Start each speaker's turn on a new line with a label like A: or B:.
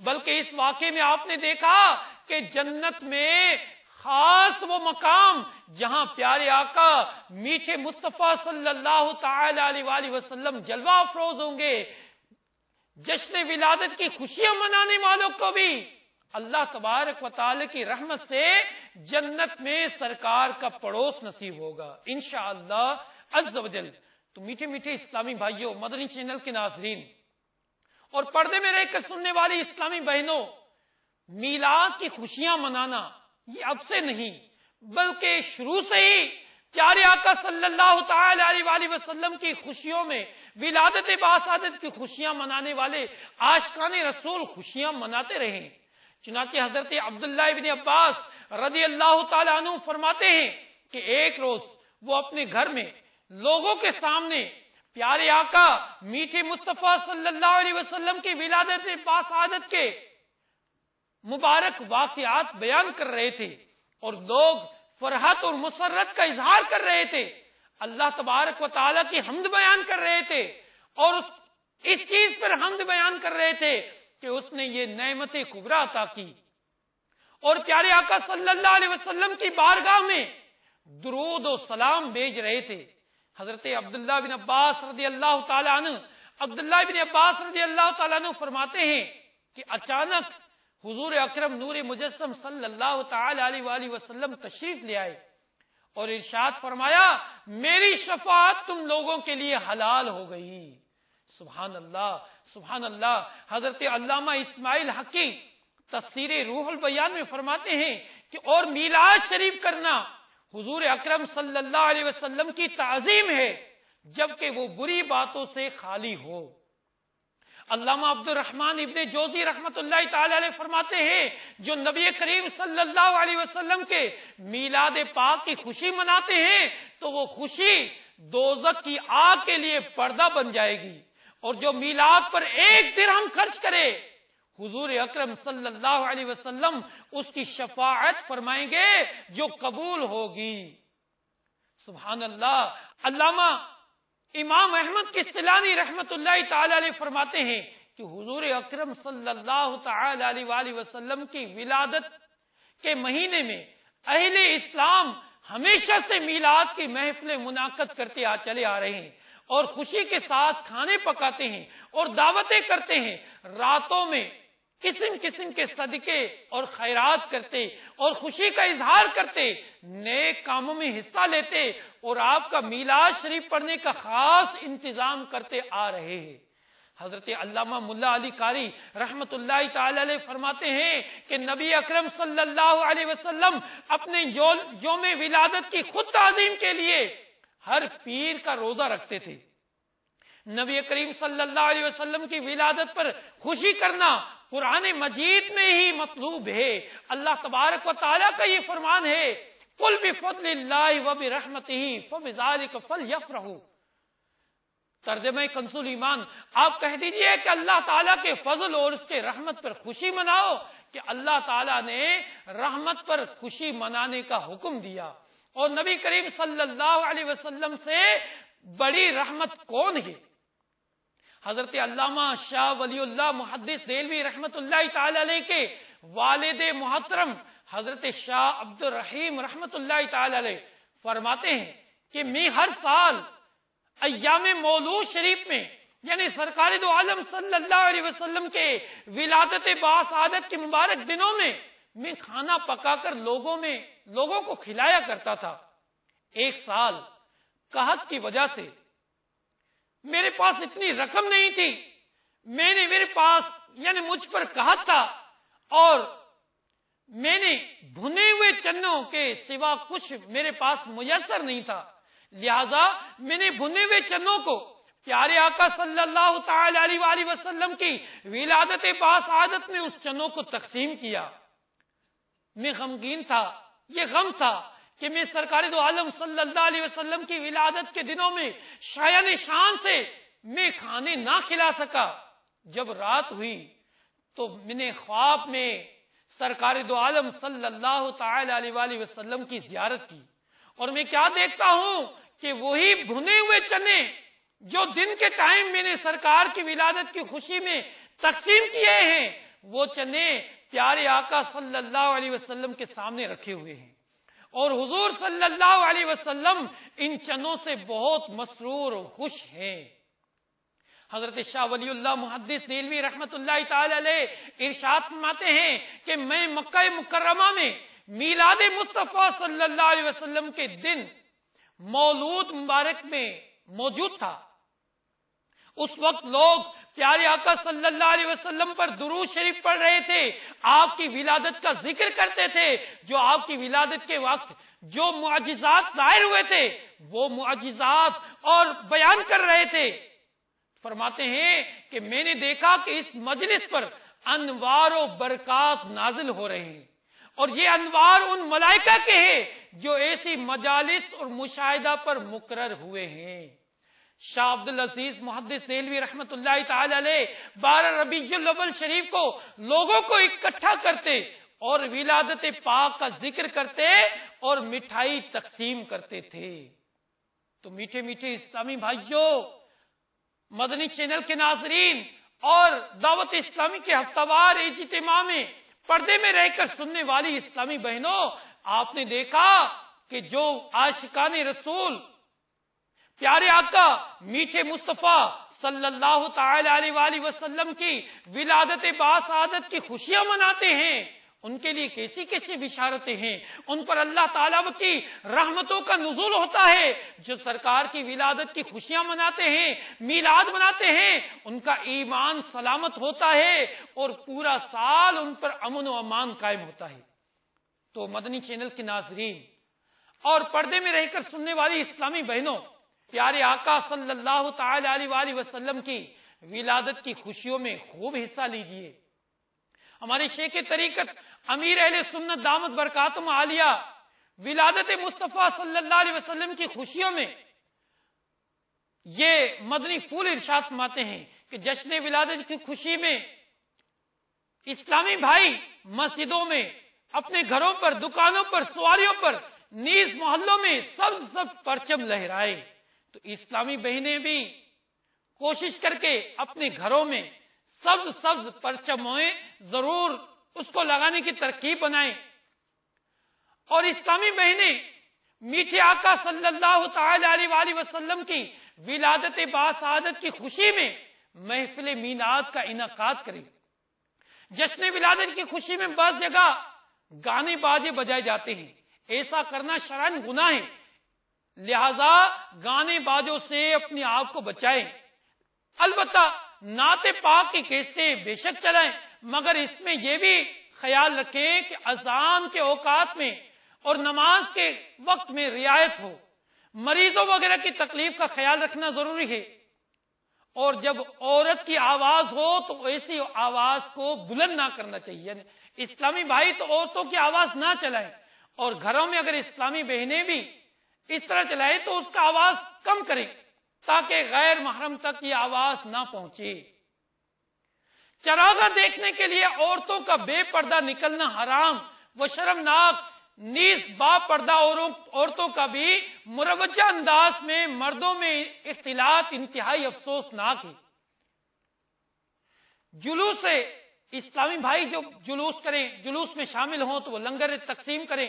A: بلکہ اس واقعے میں آپ نے دیکھا کہ جنت میں خاص وہ مقام جہاں پیارے آقا میٹھے مصطفیٰ صلی اللہ تعالی علیہ وآلہ وسلم جلوہ افروز ہوں گے. جشن ولادت کی خوشیاں منانے والوں کو بھی اللہ تبارک و تعالی کی رحمت سے جنت میں سرکار کا پڑوس نصیب ہوگا انشاءاللہ عز و جل. تو میٹھے میٹھے اسلامی بھائیوں، مدنی چینل کے ناظرین اور پردے میں رہ کر سننے والی اسلامی بہنوں، میلاد کی خوشیاں منانا یہ اب سے نہیں بلکہ شروع سے ہی پیارے آقا صلی اللہ تعالی علیہ وآلہ وسلم کی خوشیوں میں، ولادت باسعادت کی خوشیاں منانے والے عاشقان رسول خوشیاں مناتے رہے. چنانچہ حضرت عبداللہ ابن عباس رضی اللہ تعالی عنہ فرماتے ہیں کہ ایک روز وہ اپنے گھر میں لوگوں کے سامنے پیارے آقا میٹھے مصطفیٰ صلی اللہ علیہ وسلم کی ولادت باسعادت کے مبارک واقعات بیان کر رہے تھے اور لوگ فرحت اور مسرت کا اظہار کر رہے تھے، اللہ تبارک و تعالیٰ کی حمد بیان کر رہے تھے اور اس چیز پر حمد بیان کر رہے تھے کہ اس نے یہ نعمت کبریٰ عطا کی، اور پیارے آقا صلی اللہ علیہ وسلم کی بارگاہ میں درود و سلام بھیج رہے تھے. حضرت عبداللہ بن عباس رضی اللہ تعالیٰ عنہ فرماتے ہیں کہ اچانک حضور اکرم نور مجسم صلی اللہ تعالی علیہ وآلہ وسلم تشریف لے آئے اور ارشاد فرمایا میری شفاعت تم لوگوں کے لیے حلال ہو گئی. سبحان اللہ سبحان اللہ. حضرت علامہ اسماعیل حقی تفسیر روح البیان میں فرماتے ہیں کہ اور میلاد شریف کرنا حضور اکرم صلی اللہ علیہ وسلم کی تعظیم ہے جبکہ وہ بری باتوں سے خالی ہو. علامہ عبد الرحمن ابن جوزی رحمت اللہ تعالی علیہ فرماتے ہیں جو نبی کریم صلی اللہ علیہ وسلم کے میلاد پاک کی خوشی مناتے ہیں تو وہ خوشی دوزخ کی آگ کے لیے پردہ بن جائے گی، اور جو میلاد پر ایک درہم خرچ کرے حضور اکرم صلی اللہ علیہ وسلم اس کی شفاعت فرمائیں گے جو قبول ہوگی. سبحان اللہ. علامہ امام احمد کستلانی رحمت اللہ تعالی علیہ فرماتے ہیں کہ حضور اکرم صلی اللہ تعالی علیہ وآلہ وسلم کی ولادت کے مہینے میں اہل اسلام ہمیشہ سے میلاد کی محفلیں منعقد کرتے چلے آ رہے ہیں اور خوشی کے ساتھ کھانے پکاتے ہیں اور دعوتیں کرتے ہیں، راتوں میں قسم قسم کے صدقے اور خیرات کرتے اور خوشی کا اظہار کرتے، نیک کاموں میں حصہ لیتے اور آپ کا میلاد شریف پڑھنے کا خاص انتظام کرتے آ رہے ہیں. حضرت علامہ ملا علی قاری رحمت اللہ تعالی علیہ فرماتے ہیں کہ نبی اکرم صلی اللہ علیہ وسلم اپنے یوم ولادت کی خود تعظیم کے لیے ہر پیر کا روزہ رکھتے تھے. نبی کریم صلی اللہ علیہ وسلم کی ولادت پر خوشی کرنا قرآن مجید میں ہی مطلوب ہے. اللہ تبارک و تعالیٰ کا یہ فرمان ہے قُلْ بِفَضْلِ اللَّهِ وَبِرَحْمَتِهِ فَبِذَلِكَ فَلْيَفْرَحُوا. ترجمہ کنز ایمان، آپ کہہ دیجئے کہ اللہ تعالیٰ کے فضل اور اس کے رحمت پر خوشی مناؤ کہ اللہ تعالیٰ نے رحمت پر خوشی منانے کا حکم دیا، اور نبی کریم صلی اللہ علیہ وسلم سے بڑی رحمت کون ہے؟ حضرت علامہ شاہ ولی اللہ محدث دہلوی رحمت اللہ تعالی علیہ کے والد محترم حضرت شاہ عبد الرحیم رحمت اللہ تعالی علیہ فرماتے ہیں کہ میں ہر سال ایام مولود شریف میں یعنی سرکار دو عالم صلی اللہ علیہ وسلم کے ولادت باسعادت کے مبارک دنوں میں کھانا پکا کر لوگوں کو کھلایا کرتا تھا. ایک سال قحط کی وجہ سے میرے پاس اتنی رقم نہیں تھی، میرے پاس یعنی مجھ پر قحط تھا اور میں نے بھنے ہوئے چنوں کے سوا کچھ میرے پاس میسر نہیں تھا، لہذا میں نے بھنے ہوئے چنوں کو پیارے آقا صلی اللہ تعالی علیہ وآلہ وسلم کی ولادت باسعادت میں اس چنوں کو تقسیم کیا. میں غمگین تھا، یہ غم تھا کہ میں سرکار دو عالم صلی اللہ علیہ وسلم کی ولادت کے دنوں میں شایان شان سے میں کھانے نہ کھلا سکا. جب رات ہوئی تو میں نے خواب میں سرکار دو عالم صلی اللہ تعالی علیہ وآلہ وسلم کی زیارت کی، اور میں کیا دیکھتا ہوں کہ وہی بھنے ہوئے چنے جو دن کے ٹائم میں نے سرکار کی ولادت کی خوشی میں تقسیم کیے ہیں وہ چنے پیارے آقا صلی اللہ علیہ وسلم کے سامنے رکھے ہوئے ہیں، اور حضور صلی اللہ علیہ وسلم ان چنوں سے بہت مسرور و خوش ہیں۔ حضرت شاہ ولی اللہ محدث دہلوی رحمت اللہ تعالی علیہ ارشاد فرماتے ہیں کہ میں مکہ مکرمہ میں میلاد مصطفیٰ صلی اللہ علیہ وسلم کے دن مولود مبارک میں موجود تھا۔ اس وقت لوگ پیارے آقا صلی اللہ علیہ وسلم پر درود شریف پڑھ رہے تھے، آپ کی ولادت کا ذکر کرتے تھے، جو آپ کی ولادت کے وقت جو معجزات ظاہر ہوئے تھے وہ معجزات اور بیان کر رہے تھے۔ فرماتے ہیں کہ میں نے دیکھا کہ اس مجلس پر انوار و برکات نازل ہو رہے ہیں، اور یہ انوار ان ملائکہ کے ہیں جو ایسی مجالس اور مشاہدہ پر مقرر ہوئے ہیں۔ شاہ عبدالعزیز محدث دہلوی رحمت اللہ تعالی علیہ 12 ربیع الاول شریف کو لوگوں کو اکٹھا کرتے اور ولادت پاک کا ذکر کرتے اور مٹھائی تقسیم کرتے تھے۔ تو میٹھے میٹھے اسلامی بھائیوں، مدنی چینل کے ناظرین اور دعوت اسلامی کے ہفتہ وار اجتماع میں پردے میں رہ کر سننے والی اسلامی بہنوں، آپ نے دیکھا کہ جو عاشقان رسول پیارے آقا میٹھے مصطفیٰ صلی اللہ تعالی علیہ وآلہ وسلم کی ولادت باسعادت کی خوشیاں مناتے ہیں، ان کے لیے کیسی کیسی بشارتیں ہیں، ان پر اللہ تعالیٰ کی رحمتوں کا نزول ہوتا ہے۔ جو سرکار کی ولادت کی خوشیاں مناتے ہیں، میلاد مناتے ہیں، ان کا ایمان سلامت ہوتا ہے اور پورا سال ان پر امن و امان قائم ہوتا ہے۔ تو مدنی چینل کے ناظرین اور پردے میں رہ کر سننے والی اسلامی بہنوں، پیارے آقا صلی اللہ تعالی علیہ وآلہ وسلم کی ولادت کی خوشیوں میں خوب حصہ لیجئے۔ ہمارے شیخ طریقت امیر اہل سنت دامت برکاتہم عالیہ ولادت مصطفیٰ صلی اللہ علیہ وسلم کی خوشیوں میں یہ مدنی پھول ارشاد فرماتے ہیں کہ جشن ولادت کی خوشی میں اسلامی بھائی مسجدوں میں، اپنے گھروں پر، دکانوں پر، سواریوں پر، نیز محلوں میں سبز سبز پرچم لہرائے۔ تو اسلامی بہنیں بھی کوشش کر کے اپنے گھروں میں سبز سبز پرچمیں ضرور اس کو لگانے کی ترکیب بنائیں، اور اسلامی بہنیں میٹھے آقا صلی اللہ تعالی علیہ وآلہ وسلم کی ولادت باسعادت کی خوشی میں محفل میلاد کا انعقاد کریں۔ جشن ولادت کی خوشی میں بعض جگہ گانے باجے بجائے جاتے ہیں، ایسا کرنا شرعاً گناہ ہے، لہذا گانے بازوں سے اپنے آپ کو بچائیں۔ البتہ نعت پاک کی کیسٹیں بے شک چلائیں، مگر اس میں یہ بھی خیال رکھیں کہ اذان کے اوقات میں اور نماز کے وقت میں رعایت ہو۔ مریضوں وغیرہ کی تکلیف کا خیال رکھنا ضروری ہے، اور جب عورت کی آواز ہو تو ایسی آواز کو بلند نہ کرنا چاہیے، یعنی اسلامی بھائی تو عورتوں کی آواز نہ چلائیں، اور گھروں میں اگر اسلامی بہنیں بھی اس طرح چلائیں تو اس کا آواز کم کریں تاکہ غیر محرم تک یہ آواز نہ پہنچے۔ چراغاں دیکھنے کے لیے عورتوں کا بے پردہ نکلنا حرام و شرمناک، نیز با پردہ عورتوں کا بھی مروجہ انداز میں مردوں میں اختلاط انتہائی افسوسناک ہے۔ جلوس اسلامی بھائی جو جلوس کریں، جلوس میں شامل ہوں تو وہ لنگر تقسیم کریں۔